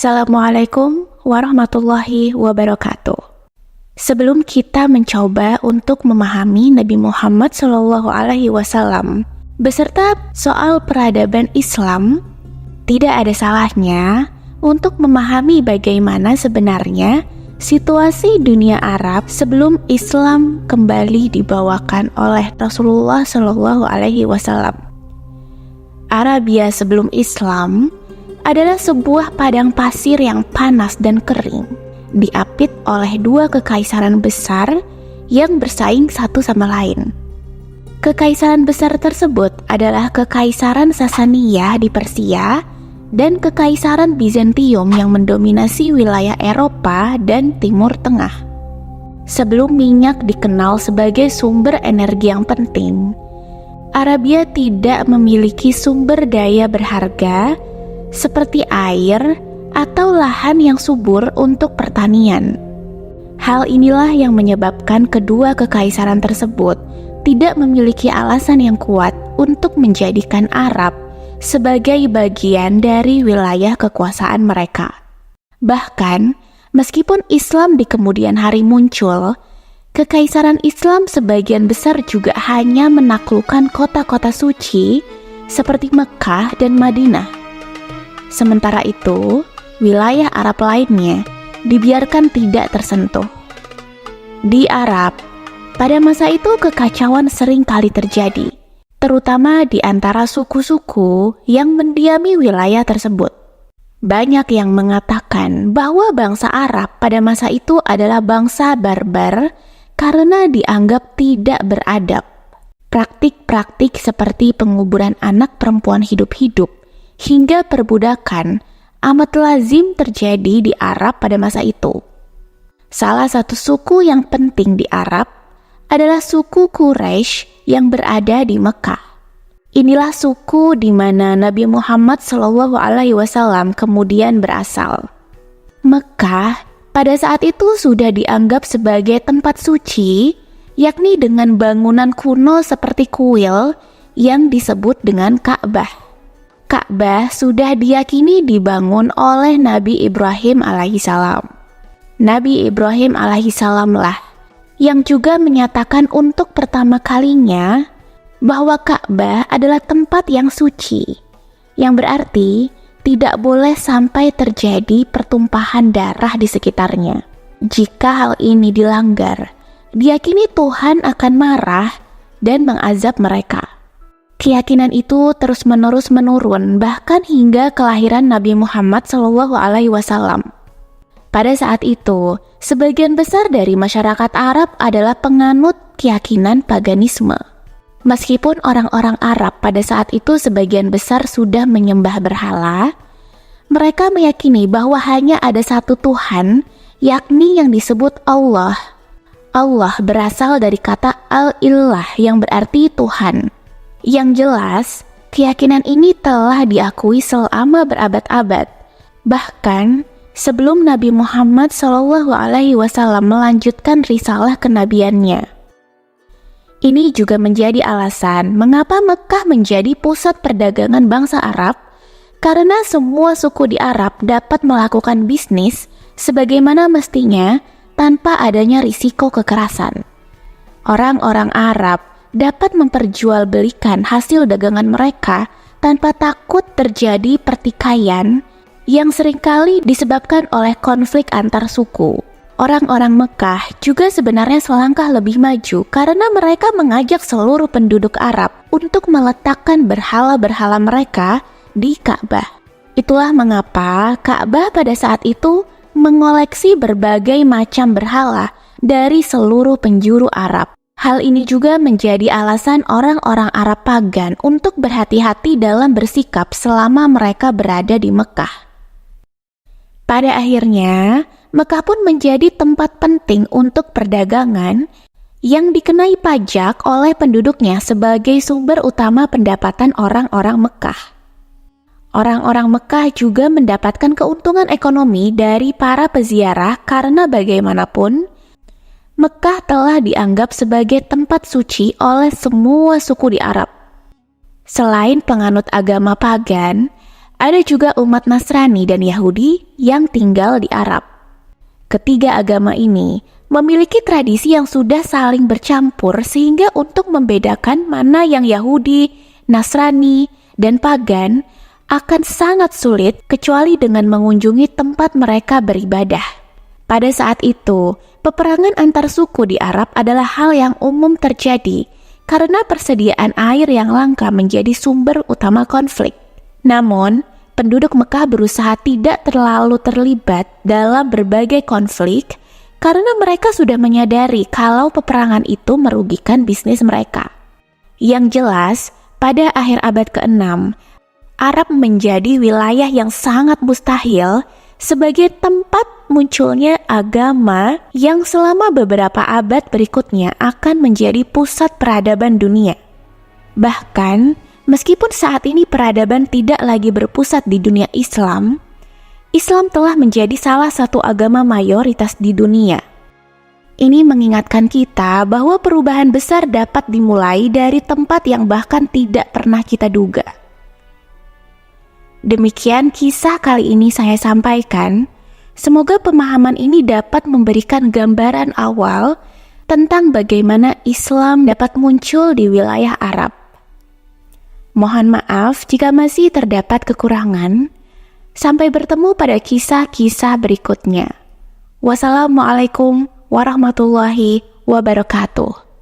Assalamualaikum warahmatullahi wabarakatuh. Sebelum kita mencoba untuk memahami Nabi Muhammad SAW beserta soal peradaban Islam, tidak ada salahnya untuk memahami bagaimana sebenarnya situasi dunia Arab sebelum Islam kembali dibawakan oleh Rasulullah SAW. Arabia sebelum Islam adalah sebuah padang pasir yang panas dan kering, diapit oleh dua kekaisaran besar yang bersaing satu sama lain. Kekaisaran besar tersebut adalah Kekaisaran Sasaniyah di Persia dan Kekaisaran Bizantium yang mendominasi wilayah Eropa dan Timur Tengah. Sebelum minyak dikenal sebagai sumber energi yang penting, Arabia tidak memiliki sumber daya berharga seperti air atau lahan yang subur untuk pertanian. Hal inilah yang menyebabkan kedua kekaisaran tersebut tidak memiliki alasan yang kuat untuk menjadikan Arab sebagai bagian dari wilayah kekuasaan mereka. Bahkan, meskipun Islam di kemudian hari muncul, kekaisaran Islam sebagian besar juga hanya menaklukkan kota-kota suci seperti Mekah dan Madinah. Sementara itu, wilayah Arab lainnya dibiarkan tidak tersentuh. Di Arab, pada masa itu kekacauan sering kali terjadi, terutama di antara suku-suku yang mendiami wilayah tersebut. Banyak yang mengatakan bahwa bangsa Arab pada masa itu adalah bangsa barbar karena dianggap tidak beradab. Praktik-praktik seperti penguburan anak perempuan hidup-hidup hingga perbudakan amat lazim terjadi di Arab pada masa itu. Salah satu suku yang penting di Arab adalah suku Quraisy yang berada di Mekah. Inilah suku di mana Nabi Muhammad SAW kemudian berasal. Mekah pada saat itu sudah dianggap sebagai tempat suci, yakni dengan bangunan kuno seperti kuil yang disebut dengan Ka'bah. Ka'bah sudah diyakini dibangun oleh Nabi Ibrahim alaihissalam. Nabi Ibrahim alaihissalam lah yang juga menyatakan untuk pertama kalinya bahwa Ka'bah adalah tempat yang suci, yang berarti tidak boleh sampai terjadi pertumpahan darah di sekitarnya. Jika hal ini dilanggar, diyakini Tuhan akan marah dan mengazab mereka. Keyakinan itu terus-menerus menurun bahkan hingga kelahiran Nabi Muhammad SAW. Pada saat itu, sebagian besar dari masyarakat Arab adalah penganut keyakinan paganisme. Meskipun orang-orang Arab pada saat itu sebagian besar sudah menyembah berhala, mereka meyakini bahwa hanya ada satu Tuhan, yakni yang disebut Allah. Allah berasal dari kata al-ilah yang berarti Tuhan. Yang jelas, keyakinan ini telah diakui selama berabad-abad. Bahkan, sebelum Nabi Muhammad SAW melanjutkan risalah kenabiannya. Ini juga menjadi alasan mengapa Mekah menjadi pusat perdagangan bangsa Arab, karena semua suku di Arab dapat melakukan bisnis sebagaimana mestinya tanpa adanya risiko kekerasan. Orang-orang Arab dapat memperjualbelikan hasil dagangan mereka tanpa takut terjadi pertikaian yang seringkali disebabkan oleh konflik antar suku. Orang-orang Mekah juga sebenarnya selangkah lebih maju karena mereka mengajak seluruh penduduk Arab untuk meletakkan berhala-berhala mereka di Ka'bah. Itulah mengapa Ka'bah pada saat itu mengoleksi berbagai macam berhala dari seluruh penjuru Arab. Hal ini juga menjadi alasan orang-orang Arab pagan untuk berhati-hati dalam bersikap selama mereka berada di Mekah. Pada akhirnya, Mekah pun menjadi tempat penting untuk perdagangan yang dikenai pajak oleh penduduknya sebagai sumber utama pendapatan orang-orang Mekah. Orang-orang Mekah juga mendapatkan keuntungan ekonomi dari para peziarah karena bagaimanapun, Mekah telah dianggap sebagai tempat suci oleh semua suku di Arab. Selain penganut agama pagan, Ada juga umat Nasrani dan Yahudi yang tinggal di Arab. Ketiga agama ini memiliki tradisi yang sudah saling bercampur sehingga untuk membedakan mana yang Yahudi, Nasrani, dan pagan akan sangat sulit kecuali dengan mengunjungi tempat mereka beribadah. Pada saat itu, peperangan antar suku di Arab adalah hal yang umum terjadi karena persediaan air yang langka menjadi sumber utama konflik. Namun, penduduk Mekah berusaha tidak terlalu terlibat dalam berbagai konflik karena mereka sudah menyadari kalau peperangan itu merugikan bisnis mereka. Yang jelas, pada akhir abad ke-6, Arab menjadi wilayah yang sangat mustahil sebagai tempat munculnya agama yang selama beberapa abad berikutnya akan menjadi pusat peradaban dunia. Bahkan, meskipun saat ini peradaban tidak lagi berpusat di dunia Islam, Islam telah menjadi salah satu agama mayoritas di dunia. Ini mengingatkan kita bahwa perubahan besar dapat dimulai dari tempat yang bahkan tidak pernah kita duga. Demikian kisah kali ini saya sampaikan. Semoga pemahaman ini dapat memberikan gambaran awal tentang bagaimana Islam dapat muncul di wilayah Arab. Mohon maaf jika masih terdapat kekurangan. Sampai bertemu pada kisah-kisah berikutnya. Wassalamualaikum warahmatullahi wabarakatuh.